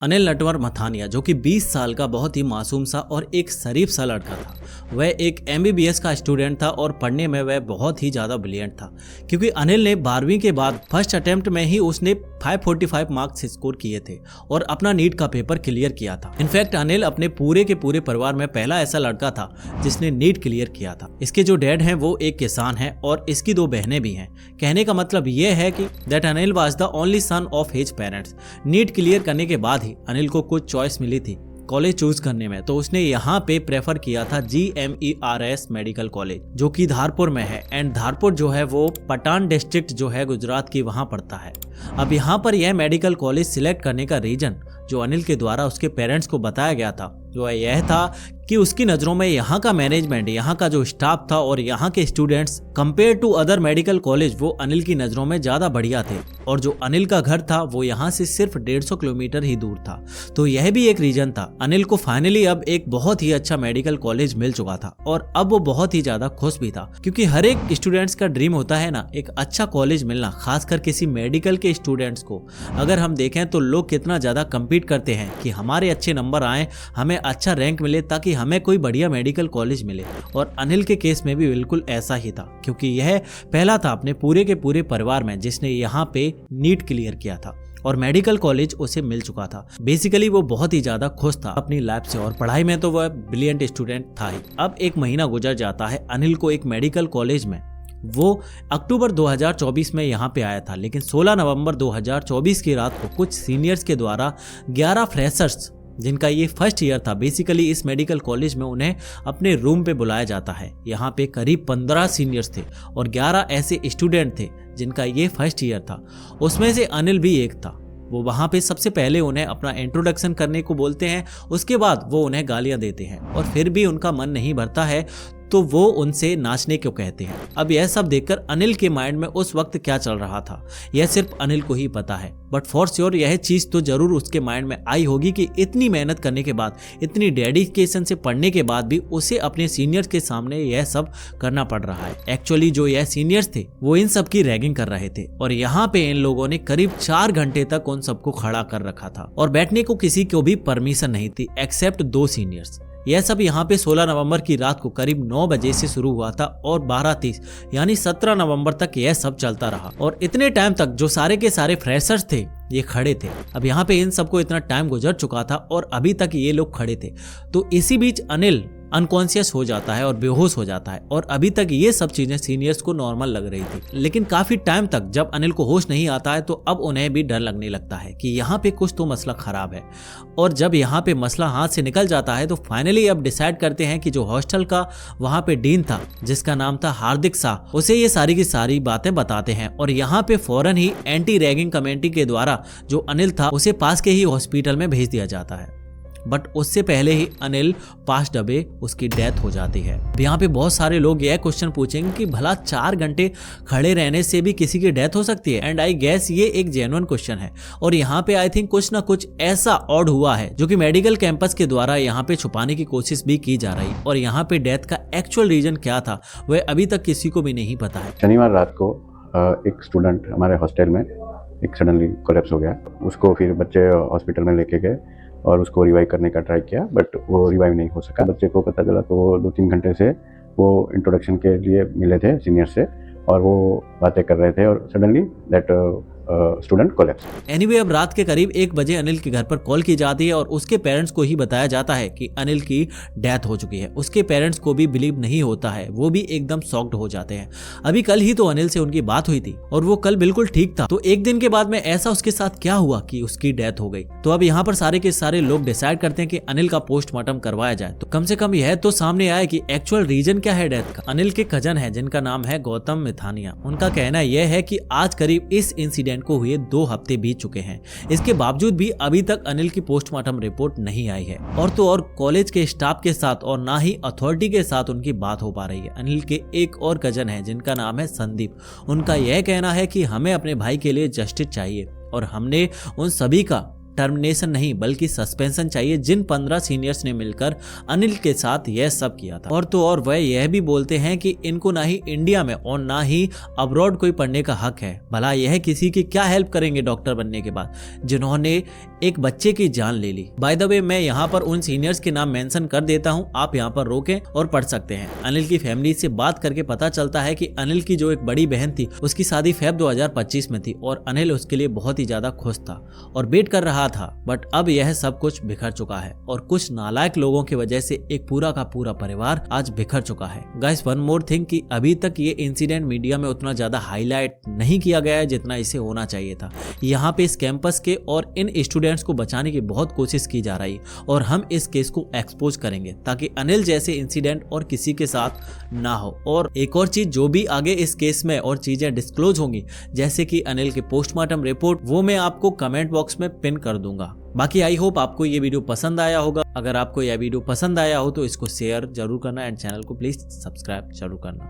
अनिल नटवर मथानिया जो कि 20 साल का बहुत ही मासूम सा और एक शरीफ सा लड़का था। वह एक MBBS का स्टूडेंट था और पढ़ने में वह बहुत ही ज़्यादा ब्रिलियंट था, क्योंकि अनिल ने 12वीं के बाद फर्स्ट अटेम्प्ट में ही उसने 545 मार्क्स स्कोर किए थे और अपना नीट का पेपर क्लियर किया था। इनफैक्ट अनिल अपने पूरे के पूरे परिवार में पहला ऐसा लड़का था जिसने नीट क्लियर किया था। इसके जो डैड हैं वो एक किसान हैं और इसकी 2 बहनें भी हैं। कहने का मतलब ये है कि that Anil was the only son of his parents. NEET clear करने के बाद अनिल को कुछ चॉइस मिली थी कॉलेज चूज करने में, तो उसने यहाँ पे प्रेफर किया था GMERS मेडिकल कॉलेज जो कि धारपुर में है। एंड धारपुर जो है वो पठान डिस्ट्रिक्ट जो है गुजरात की वहाँ पड़ता है। अब यहाँ पर यह मेडिकल कॉलेज सिलेक्ट करने का रीजन जो अनिल के द्वारा उसके पेरेंट्स को बताया गया था वो यह था कि उसकी नज़रों में यहाँ का मैनेजमेंट, यहाँ का जो स्टाफ था और यहाँ के students compare to other medical college वो अनिल की नज़रों में ज़्यादा बढ़िया थे। और जो अनिल का घर था वो यहाँ से सिर्फ 150 किलोमीटर ही दूर था। तो यह भी एक रीजन था। अनिल को फाइनली अब एक बहुत ही अच्छा मेडिकल कॉलेज मिल चुका था और अब वो बहुत ही ज़्यादा खुश भी था, क्योंकि हर एक स्टूडेंट्स का ड्रीम होता है ना एक अच्छा कॉलेज मिलना, खासकर किसी मेडिकल के स्टूडेंट्स को। अगर हम देखें तो लोग कितना ज़्यादा कम्पीट करते हैं कि हमारे अच्छे नंबर आए, हमें अच्छा रैंक मिले ताकि हमें कोई बढ़िया मेडिकल कॉलेज मिले। और अनिल के केस में भी बिल्कुल ऐसा ही था, क्योंकि यह पहला था अपने पूरे के पूरे परिवार में जिसने यहाँ पे नीट क्लियर किया था और मेडिकल कॉलेज उसे मिल चुका था। बेसिकली वो बहुत ही ज्यादा खुश था अपनी लाइफ से और पढ़ाई में तो वह ब्रिलियंट स्टूडेंट था ही। अब एक महीना गुजर जाता है, अनिल को एक मेडिकल कॉलेज में वो अक्टूबर 2024 में यहाँ पे आया था, लेकिन 16 नवंबर 2024 की रात को कुछ सीनियर्स के द्वारा 11 फ्रेशर्स जिनका ये फर्स्ट ईयर था, बेसिकली इस मेडिकल कॉलेज में उन्हें अपने रूम पे बुलाया जाता है। यहाँ पे करीब 15 सीनियर्स थे और 11 ऐसे स्टूडेंट थे जिनका ये फर्स्ट ईयर था। उसमें से अनिल भी एक था। वो वहाँ पे सबसे पहले उन्हें अपना इंट्रोडक्शन करने को बोलते हैं, उसके बाद वो उन्हें गालियाँ देते हैं और फिर भी उनका मन नहीं भरता है तो वो उनसे नाचने क्यों कहते हैं। अब यह सब देखकर अनिल के माइंड में उस वक्त क्या चल रहा था यह सिर्फ अनिल को ही पता है, बट फॉर श्योर यह चीज़ तो जरूर उसके माइंड में आई होगी कि इतनी मेहनत करने के बाद, इतनी डेडिकेशन से पढ़ने के बाद भी उसे अपने सीनियर्स के सामने यह सब करना पड़ रहा है। एक्चुअली जो यह सीनियर्स थे वो इन सब की रैगिंग कर रहे थे और यहाँ पे इन लोगों ने करीब 4 घंटे तक उन सबको खड़ा कर रखा था और बैठने को किसी को भी परमिशन नहीं थी एक्सेप्ट 2 सीनियर्स। यह सब यहाँ पे 16 नवंबर की रात को करीब 9 बजे से शुरू हुआ था और 12:30 यानी 17 नवंबर तक यह सब चलता रहा। और इतने टाइम तक जो सारे के सारे फ्रेशर्स थे ये खड़े थे। अब यहाँ पे इन सबको इतना टाइम गुजर चुका था और अभी तक ये लोग खड़े थे। तो इसी बीच अनिल अनकॉन्शियस हो जाता है और बेहोश हो जाता है और अभी तक ये सब चीजें सीनियर्स को नॉर्मल लग रही थी, लेकिन काफी टाइम तक जब अनिल को होश नहीं आता है तो अब उन्हें भी डर लगने लगता है कि यहाँ पे कुछ तो मसला खराब है। और जब यहाँ पे मसला हाथ से निकल जाता है तो फाइनली अब डिसाइड करते हैं कि जो हॉस्टल का वहाँ पे डीन था जिसका नाम था हार्दिक शाह, उसे ये सारी की सारी बातें बताते हैं और यहाँ पे फौरन ही एंटी रैगिंग कमेटी के द्वारा जो अनिल था उसे पास के ही हॉस्पिटल में भेज दिया जाता है। बट उससे पहले ही अनिल पास डबे उसकी डेथ हो जाती है। यहाँ पे बहुत सारे लोग यह क्वेश्चन पूछेंगे कि भला 4 घंटे खड़े रहने से भी किसी की डेथ हो सकती है, एंड आई गेस ये एक जेन्युइन क्वेश्चन है। और यहाँ पे आई थिंक कुछ ना कुछ ऐसा ऑड हुआ है जो कि मेडिकल कैंपस के द्वारा यहाँ पे छुपाने की कोशिश भी की जा रही, और यहाँ पे डेथ का एक्चुअल रीजन क्या था वह अभी तक किसी को भी नहीं पता है। शनिवार रात को एक स्टूडेंट हमारे हॉस्टल में एक सडनली कोलैप्स हो गया। उसको फिर बच्चे हॉस्पिटल में लेके गए और उसको रिवाइव करने का ट्राई किया, बट वो रिवाइव नहीं हो सका। बच्चे को पता चला तो वो 2-3 घंटे से वो इंट्रोडक्शन के लिए मिले थे सीनियर से और वो बातें कर रहे थे और suddenly that student collapse. Anyway अब रात के करीब 1 बजे अनिल के घर पर कॉल की जाती है और उसके पेरेंट्स को ही बताया जाता है कि अनिल की डेथ हो चुकी है। उसके पेरेंट्स को भी बिलीव नहीं होता है, वो भी एकदम शॉक्ड हो जाते हैं। अभी कल ही तो अनिल से उनकी बात हुई थी और वो कल बिल्कुल ठीक था, तो एक दिन के बाद में ऐसा उसके साथ क्या हुआ कि उसकी डेथ हो गई। तो अब यहाँ पर सारे के सारे लोग डिसाइड करते हैं कि अनिल का पोस्टमार्टम करवाया जाए, तो कम से कम यह तो सामने आए कि एक्चुअल रीजन क्या है डेथ का। अनिल के कजन है जिनका नाम है गौतम मिथानिया, उनका कहना यह है कि आज करीब इस इंसिडेंट को हुए 2 हफ्ते बीत चुके हैं, इसके बावजूद भी अभी तक अनिल की पोस्टमार्टम रिपोर्ट नहीं आई है। और तो और कॉलेज के स्टाफ के साथ और ना ही अथॉरिटी के साथ उनकी बात हो पा रही है। अनिल के एक और कजन है जिनका नाम है संदीप, उनका यह कहना है कि हमें अपने भाई के लिए जस्टिस चाहिए और हमने उन सभी का टर्मिनेशन नहीं बल्कि सस्पेंशन चाहिए, जिन 15 सीनियर्स ने मिलकर अनिल के साथ यह सब किया था। और तो और वह यह भी बोलते हैं कि इनको ना ही इंडिया में और ना ही अब्रॉड कोई पढ़ने का हक है। भला यह किसी की क्या हेल्प करेंगे डॉक्टर बनने के बाद, जिन्होंने एक बच्चे की जान ले ली। बाय द वे, मैं यहाँ पर उन सीनियर्स के नाम मेंशन कर देता हूँ, आप यहाँ पर रोकें और पढ़ सकते हैं। अनिल की फैमिली से बात करके पता चलता है कि अनिल की जो एक बड़ी बहन थी उसकी शादी फेब 2025 में थी और अनिल उसके लिए बहुत ही ज्यादा खुश था और वेट कर रहा था। बट अब यह सब कुछ बिखर चुका है और कुछ नालायक लोगों की वजह से एक पूरा का पूरा परिवार आज बिखर चुका है। गाइस, वन मोर थिंग कि अभी तक ये इंसिडेंट मीडिया में उतना ज्यादा हाईलाइट नहीं किया गया है जितना इसे होना चाहिए था। यहाँ पे इस कैंपस के और इन स्टूडेंट्स को बचाने की बहुत कोशिश की जा रही और हम इस केस को एक्सपोज करेंगे ताकि अनिल जैसे इंसिडेंट और किसी के साथ ना हो। और एक और चीज, जो भी आगे इस केस में और चीजें डिस्क्लोज होंगी जैसे कि अनिल के पोस्टमार्टम रिपोर्ट, वो मैं आपको कमेंट बॉक्स में पिन कर दूंगा। बाकी आई होप आपको ये वीडियो पसंद आया होगा। अगर आपको यह वीडियो पसंद आया हो तो इसको शेयर जरूर करना एंड चैनल को प्लीज सब्सक्राइब जरूर करना।